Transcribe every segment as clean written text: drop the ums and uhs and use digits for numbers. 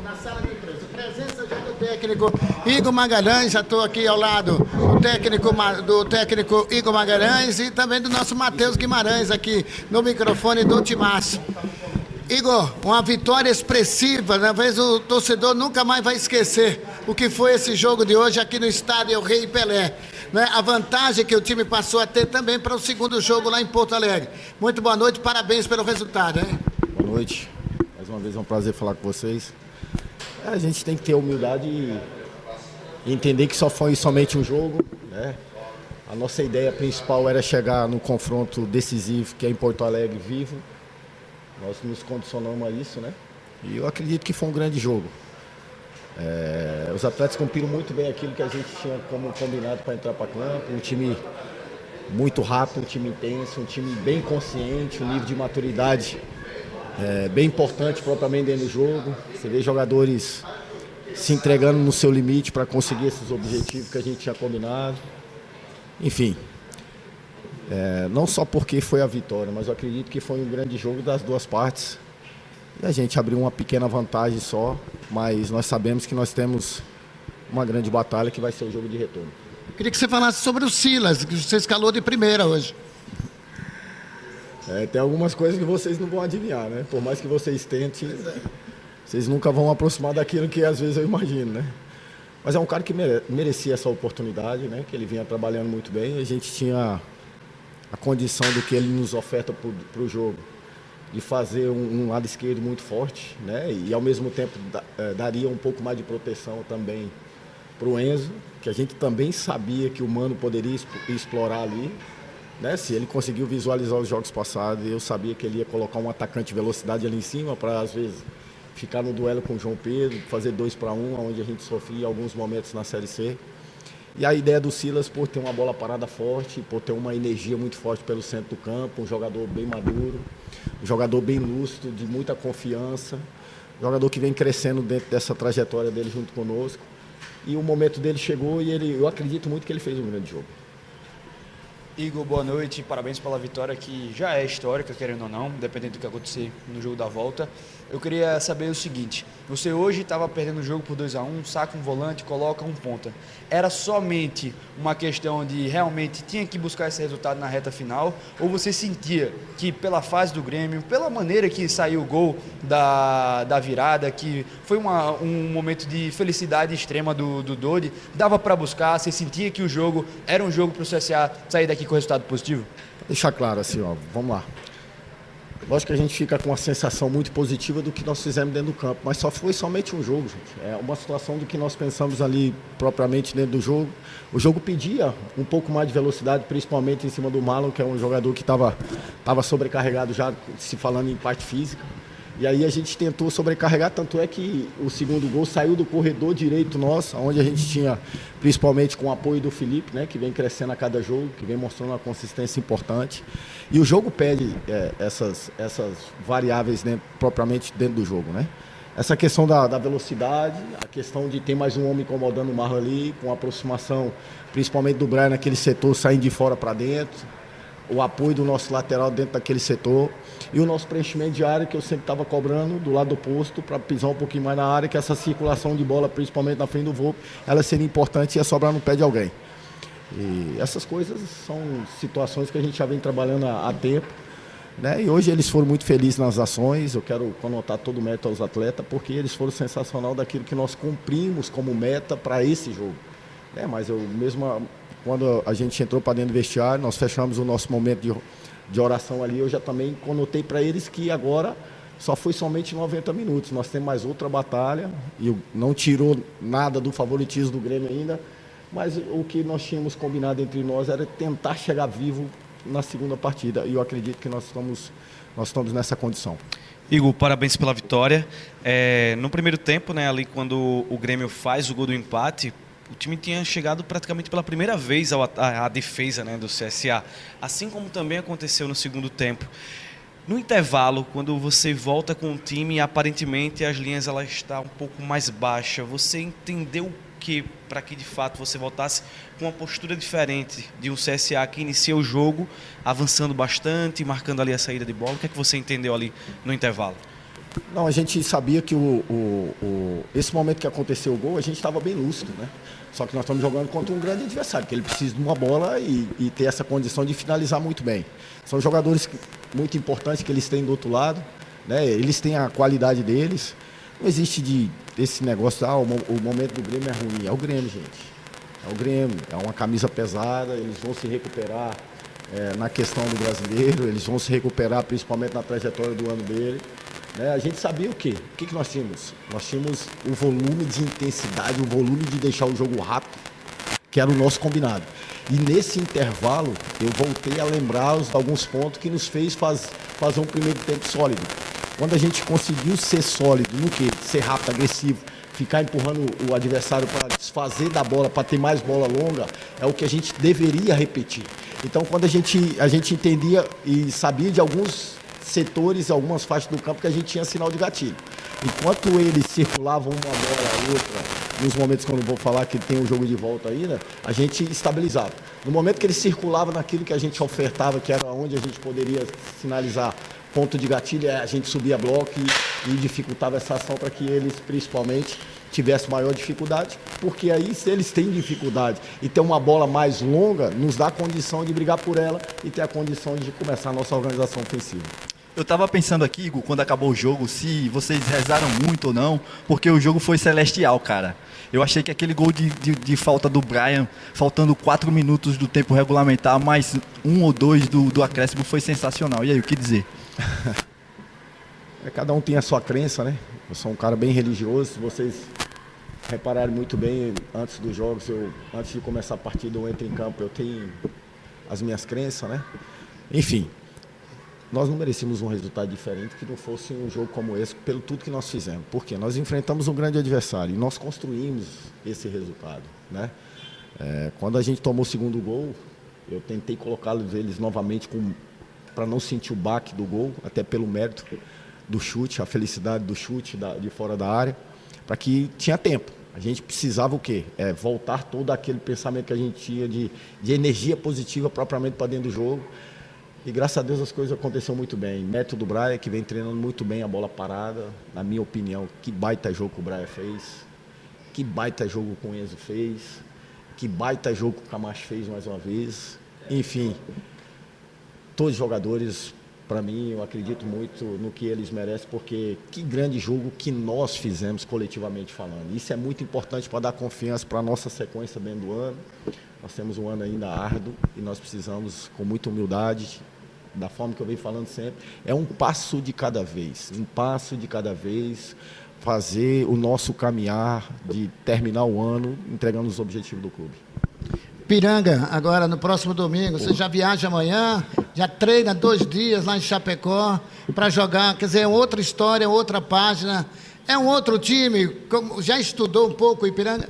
na sala de imprensa. Presença já do técnico Igor Magalhães, já estou aqui ao lado do técnico Igor Magalhães e também do nosso Matheus Guimarães aqui no microfone do Timaço. Igor, uma vitória expressiva, talvez o torcedor nunca mais vai esquecer o que foi esse jogo de hoje aqui no estádio Rei Pelé. Né? A vantagem que o time passou a ter também para o segundo jogo lá em Porto Alegre. Muito boa noite, parabéns pelo resultado. Hein? Boa noite, mais uma vez é um prazer falar com vocês. A gente tem que ter humildade e entender que só foi somente um jogo, né? A nossa ideia principal era chegar no confronto decisivo, que é em Porto Alegre vivo. Nós nos condicionamos a isso, né? E eu acredito que foi um grande jogo. Os atletas cumpriram muito bem aquilo que a gente tinha como combinado para entrar para campo. Um time muito rápido, um time intenso, um time bem consciente, um nível de maturidade bem importante propriamente dentro do jogo. Você vê jogadores se entregando no seu limite para conseguir esses objetivos que a gente tinha combinado. Enfim. Não só porque foi a vitória, mas eu acredito que foi um grande jogo das duas partes. E a gente abriu uma pequena vantagem só, mas nós sabemos que nós temos uma grande batalha que vai ser o jogo de retorno. Eu queria que você falasse sobre o Silas, que você escalou de primeira hoje. Tem algumas coisas que vocês não vão adivinhar, né? Por mais que vocês tentem, vocês nunca vão aproximar daquilo que às vezes eu imagino, né? Mas é um cara que merecia essa oportunidade, né? Que ele vinha trabalhando muito bem. A gente tinha a condição do que ele nos oferta para o jogo, de fazer um lado esquerdo muito forte, né? E ao mesmo tempo daria um pouco mais de proteção também para o Enzo, que a gente também sabia que o Mano poderia explorar ali, né? Se ele conseguiu visualizar os jogos passados, eu sabia que ele ia colocar um atacante de velocidade ali em cima para às vezes ficar no duelo com o João Pedro, fazer 2-1, onde a gente sofria em alguns momentos na Série C. E a ideia do Silas por ter uma bola parada forte, por ter uma energia muito forte pelo centro do campo, um jogador bem maduro, um jogador bem lúcido, de muita confiança, um jogador que vem crescendo dentro dessa trajetória dele junto conosco. E o momento dele chegou e eu acredito muito que ele fez um grande jogo. Igor, boa noite, parabéns pela vitória que já é histórica, querendo ou não, dependendo do que acontecer no jogo da volta. Eu queria saber o seguinte, você hoje estava perdendo o jogo por 2-1, saca um volante, coloca um ponta. Era somente uma questão de realmente tinha que buscar esse resultado na reta final, ou você sentia que pela fase do Grêmio, pela maneira que saiu o gol da virada, que foi um momento de felicidade extrema do Dodi, dava para buscar, você sentia que o jogo era um jogo para o CSA sair daqui com resultado positivo? Deixar claro assim, ó, vamos lá. Lógico que a gente fica com uma sensação muito positiva do que nós fizemos dentro do campo, mas só foi somente um jogo, gente. É uma situação do que nós pensamos ali propriamente dentro do jogo. O jogo pedia um pouco mais de velocidade, principalmente em cima do Marlon, que é um jogador que estava sobrecarregado já, se falando em parte física. E aí a gente tentou sobrecarregar, tanto é que o segundo gol saiu do corredor direito nosso, onde a gente tinha, principalmente com o apoio do Felipe, né, que vem crescendo a cada jogo, que vem mostrando uma consistência importante. E o jogo pede essas variáveis propriamente dentro do jogo, né? Essa questão da velocidade, a questão de ter mais um homem incomodando o Marlon ali, com a aproximação, principalmente do Brian naquele setor, saindo de fora para dentro, o apoio do nosso lateral dentro daquele setor e o nosso preenchimento de área que eu sempre estava cobrando do lado oposto para pisar um pouquinho mais na área, que essa circulação de bola, principalmente na frente do Volpi, ela seria importante e ia sobrar no pé de alguém. E essas coisas são situações que a gente já vem trabalhando há tempo, né? E hoje eles foram muito felizes nas ações, eu quero conotar todo o mérito aos atletas, porque eles foram sensacional daquilo que nós cumprimos como meta para esse jogo. Mas eu mesmo, quando a gente entrou para dentro do vestiário, nós fechamos o nosso momento de oração ali, eu já também conotei para eles que agora só foi somente 90 minutos, nós temos mais outra batalha, e não tirou nada do favoritismo do Grêmio ainda, mas o que nós tínhamos combinado entre nós era tentar chegar vivo na segunda partida, e eu acredito que nós estamos nessa condição. Igor, parabéns pela vitória. No primeiro tempo, né, ali quando o Grêmio faz o gol do empate, o time tinha chegado praticamente pela primeira vez à defesa, né, do CSA, assim como também aconteceu no segundo tempo. No intervalo, quando você volta com o time, aparentemente as linhas ela está um pouco mais baixa. Você entendeu que para que de fato você voltasse com uma postura diferente de um CSA que inicia o jogo avançando bastante, marcando ali a saída de bola? O que é que você entendeu ali no intervalo? Não, a gente sabia que o esse momento que aconteceu o gol, a gente estava bem lúcido, né? Só que nós estamos jogando contra um grande adversário, que ele precisa de uma bola e ter essa condição de finalizar muito bem. São jogadores muito importantes que eles têm do outro lado, né? Eles têm a qualidade deles. Não existe esse negócio, o momento do Grêmio é ruim. É o Grêmio, gente. É o Grêmio. É uma camisa pesada, eles vão se recuperar na questão do brasileiro, eles vão se recuperar principalmente na trajetória do ano dele. A gente sabia o quê? O que nós tínhamos? Nós tínhamos o volume de intensidade, o volume de deixar o jogo rápido, que era o nosso combinado. E nesse intervalo, eu voltei a lembrar alguns pontos que nos fez fazer um primeiro tempo sólido. Quando a gente conseguiu ser sólido no quê? Ser rápido, agressivo, ficar empurrando o adversário para desfazer da bola, para ter mais bola longa, é o que a gente deveria repetir. Então, quando a gente entendia e sabia de alguns setores, algumas faixas do campo que a gente tinha sinal de gatilho. Enquanto eles circulavam uma bola, outra, nos momentos que eu não vou falar que tem um jogo de volta ainda, a gente estabilizava. No momento que eles circulavam naquilo que a gente ofertava, que era onde a gente poderia sinalizar ponto de gatilho, a gente subia bloco e dificultava essa ação para que eles, principalmente, tivessem maior dificuldade, porque aí, se eles têm dificuldade e ter uma bola mais longa, nos dá a condição de brigar por ela e ter a condição de começar a nossa organização ofensiva. Eu estava pensando aqui, Igor, quando acabou o jogo, se vocês rezaram muito ou não, porque o jogo foi celestial, cara. Eu achei que aquele gol de falta do Brian, faltando 4 minutos do tempo regulamentar, mais 1 ou 2 do acréscimo, foi sensacional. E aí, o que dizer? Cada um tem a sua crença, né? Eu sou um cara bem religioso, se vocês repararem muito bem, antes dos jogos, antes de começar a partida, eu entro em campo, eu tenho as minhas crenças, né? Enfim, nós não merecíamos um resultado diferente que não fosse um jogo como esse, pelo tudo que nós fizemos. Por quê? Nós enfrentamos um grande adversário e nós construímos esse resultado, né? Quando a gente tomou o segundo gol, eu tentei colocá-los eles novamente para não sentir o baque do gol, até pelo mérito do chute, a felicidade do chute de fora da área, para que tinha tempo. A gente precisava o quê? Voltar todo aquele pensamento que a gente tinha de energia positiva propriamente para dentro do jogo. E graças a Deus as coisas aconteceram muito bem. Método do Braia, que vem treinando muito bem a bola parada. Na minha opinião, que baita jogo que o Braia fez. Que baita jogo que o Enzo fez. Que baita jogo que o Camacho fez mais uma vez. Enfim, todos os jogadores, para mim, eu acredito muito no que eles merecem, porque que grande jogo que nós fizemos coletivamente falando. Isso é muito importante para dar confiança para a nossa sequência dentro do ano. Nós temos um ano ainda árduo e nós precisamos, com muita humildade, da forma que eu venho falando sempre, é um passo de cada vez, fazer o nosso caminhar de terminar o ano entregando os objetivos do clube. Piranga, agora no próximo domingo, você já viaja amanhã, já treina 2 dias lá em Chapecó para jogar, quer dizer, é outra história, outra página, é um outro time, já estudou um pouco o Ipiranga?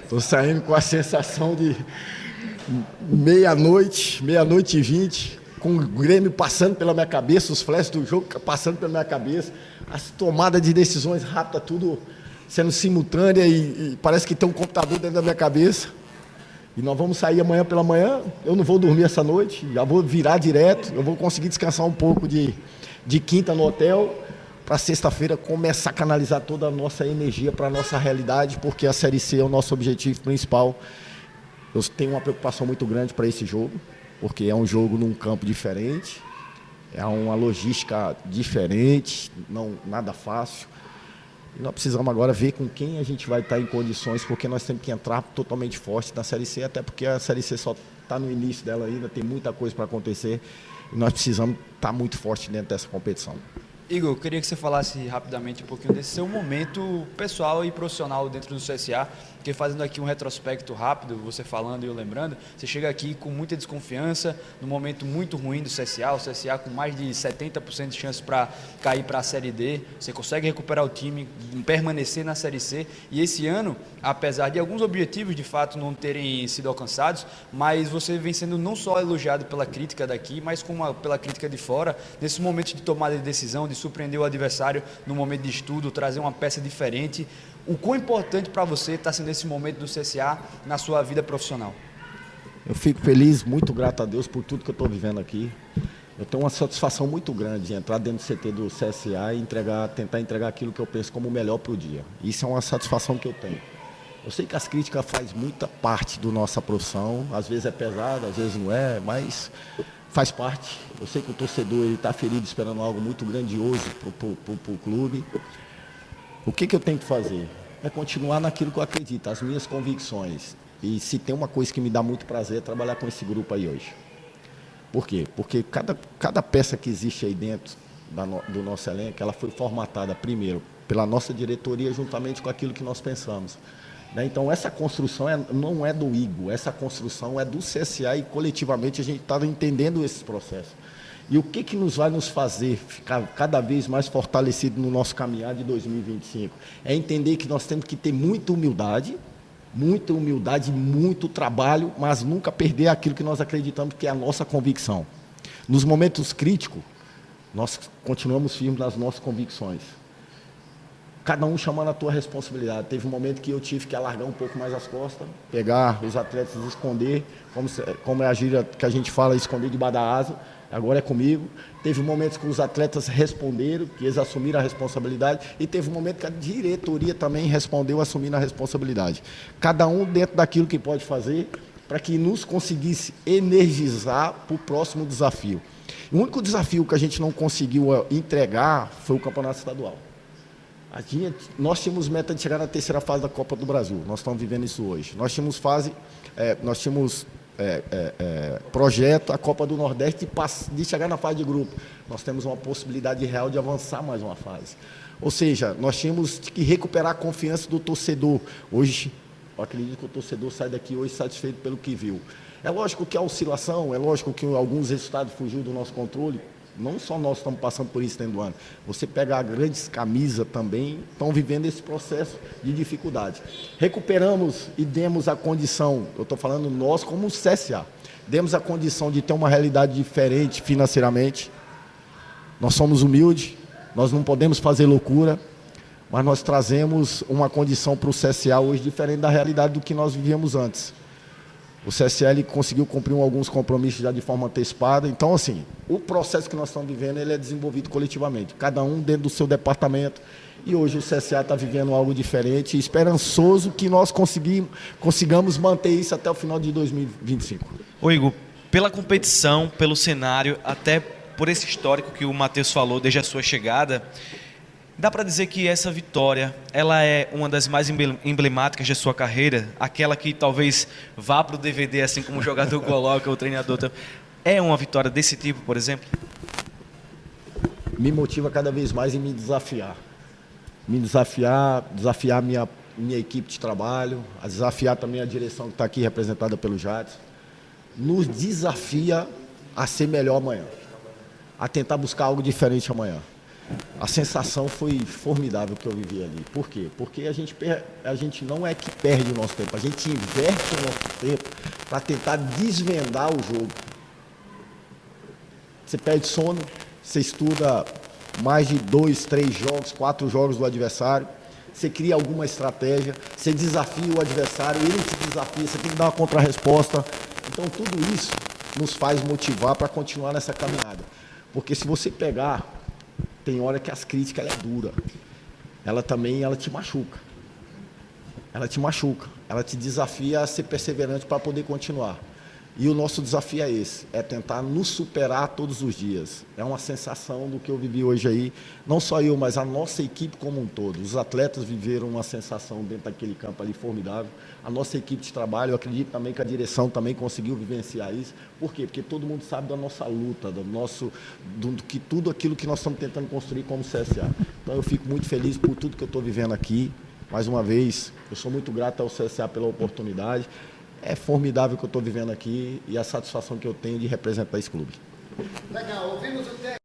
Estou saindo com a sensação de meia-noite e 20, com o Grêmio passando pela minha cabeça, os flashes do jogo passando pela minha cabeça, as tomadas de decisões rápidas, tudo sendo simultânea e parece que tem um computador dentro da minha cabeça. E nós vamos sair amanhã pela manhã, eu não vou dormir essa noite, já vou virar direto, eu vou conseguir descansar um pouco de quinta no hotel, para sexta-feira começar a canalizar toda a nossa energia para a nossa realidade, porque a Série C é o nosso objetivo principal. Eu tenho uma preocupação muito grande para esse jogo, porque é um jogo num campo diferente, é uma logística diferente, nada fácil. E nós precisamos agora ver com quem a gente vai estar em condições, porque nós temos que entrar totalmente forte na Série C, até porque a Série C só está no início dela ainda, tem muita coisa para acontecer, e nós precisamos estar muito forte dentro dessa competição. Igor, eu queria que você falasse rapidamente um pouquinho desse seu momento pessoal e profissional dentro do CSA, porque fazendo aqui um retrospecto rápido, você falando e eu lembrando, você chega aqui com muita desconfiança, num momento muito ruim do CSA, o CSA com mais de 70% de chance para cair para a Série D, você consegue recuperar o time, permanecer na Série C, e esse ano, apesar de alguns objetivos de fato não terem sido alcançados, mas você vem sendo não só elogiado pela crítica daqui, mas pela crítica de fora, nesse momento de tomada de decisão, de surpreender o adversário no momento de estudo, trazer uma peça diferente. O quão importante para você está sendo esse momento do CSA na sua vida profissional? Eu fico feliz, muito grato a Deus por tudo que eu estou vivendo aqui. Eu tenho uma satisfação muito grande de entrar dentro do CT do CSA e tentar entregar aquilo que eu penso como o melhor para o dia. Isso é uma satisfação que eu tenho. Eu sei que as críticas fazem muita parte da nossa profissão, às vezes é pesado, às vezes não é, mas faz parte. Eu sei que o torcedor está ferido esperando algo muito grandioso para o clube. O que eu tenho que fazer? É continuar naquilo que eu acredito, as minhas convicções. E se tem uma coisa que me dá muito prazer é trabalhar com esse grupo aí hoje. Por quê? Porque cada peça que existe aí dentro do nosso elenco, ela foi formatada primeiro pela nossa diretoria juntamente com aquilo que nós pensamos. Então, essa construção não é do Igor, essa construção é do CSA e coletivamente a gente está entendendo esse processo. E o que nos vai nos fazer ficar cada vez mais fortalecido no nosso caminhar de 2025? É entender que nós temos que ter muita humildade, muito trabalho, mas nunca perder aquilo que nós acreditamos que é a nossa convicção. Nos momentos críticos, nós continuamos firmes nas nossas convicções. Cada um chamando a tua responsabilidade. Teve um momento que eu tive que alargar um pouco mais as costas, pegar os atletas e esconder, como é a gíria que a gente fala, esconder debaixo da asa, agora é comigo. Teve momentos que os atletas responderam, que eles assumiram a responsabilidade, e teve um momento que a diretoria também respondeu assumindo a responsabilidade. Cada um dentro daquilo que pode fazer para que nos conseguisse energizar para o próximo desafio. O único desafio que a gente não conseguiu entregar foi o Campeonato Estadual. Nós tínhamos meta de chegar na terceira fase da Copa do Brasil. Nós estamos vivendo isso hoje. Nós tínhamos projeto, a Copa do Nordeste, de chegar na fase de grupo. Nós temos uma possibilidade real de avançar mais uma fase. Ou seja, nós tínhamos que recuperar a confiança do torcedor. Hoje, eu acredito que o torcedor sai daqui hoje satisfeito pelo que viu. É lógico que a oscilação, é lógico que alguns resultados fugiram do nosso controle. Não só nós estamos passando por isso dentro do ano. Você pega as grandes camisas também, estão vivendo esse processo de dificuldade. Recuperamos e demos a condição, eu estou falando nós como CSA, demos a condição de ter uma realidade diferente financeiramente. Nós somos humildes, nós não podemos fazer loucura, mas nós trazemos uma condição para o CSA hoje diferente da realidade do que nós vivíamos antes. O CSL conseguiu cumprir alguns compromissos já de forma antecipada. Então, assim, o processo que nós estamos vivendo, ele é desenvolvido coletivamente. Cada um dentro do seu departamento. E hoje o CSA está vivendo algo diferente e esperançoso que nós consigamos manter isso até o final de 2025. Ô Igor, pela competição, pelo cenário, até por esse histórico que o Matheus falou desde a sua chegada, dá para dizer que essa vitória, ela é uma das mais emblemáticas da sua carreira? Aquela que talvez vá para o DVD, assim como o jogador coloca, o treinador. É uma vitória desse tipo, por exemplo? Me motiva cada vez mais em me desafiar. Desafiar minha equipe de trabalho, a desafiar também a direção que está aqui representada pelo Jadson. Nos desafia a ser melhor amanhã, a tentar buscar algo diferente amanhã. A sensação foi formidável que eu vivi ali. Por quê? Porque a gente não é que perde o nosso tempo, a gente inverte o nosso tempo para tentar desvendar o jogo. Você perde sono, você estuda mais de 2, 3 jogos, 4 jogos do adversário, você cria alguma estratégia, você desafia o adversário, ele te desafia, você tem que dar uma contra-resposta. Então tudo isso nos faz motivar para continuar nessa caminhada. Porque se você pegar, tem hora que as críticas ela é dura. Ela te machuca. Ela te desafia a ser perseverante para poder continuar. E o nosso desafio é esse, é tentar nos superar todos os dias. É uma sensação do que eu vivi hoje aí, não só eu, mas a nossa equipe como um todo. Os atletas viveram uma sensação dentro daquele campo ali formidável. A nossa equipe de trabalho, eu acredito também que a direção também conseguiu vivenciar isso. Por quê? Porque todo mundo sabe da nossa luta, que tudo aquilo que nós estamos tentando construir como CSA. Então eu fico muito feliz por tudo que eu estou vivendo aqui. Mais uma vez, eu sou muito grato ao CSA pela oportunidade. É formidável o que eu estou vivendo aqui e a satisfação que eu tenho de representar esse clube. Legal, ouvimos o técnico.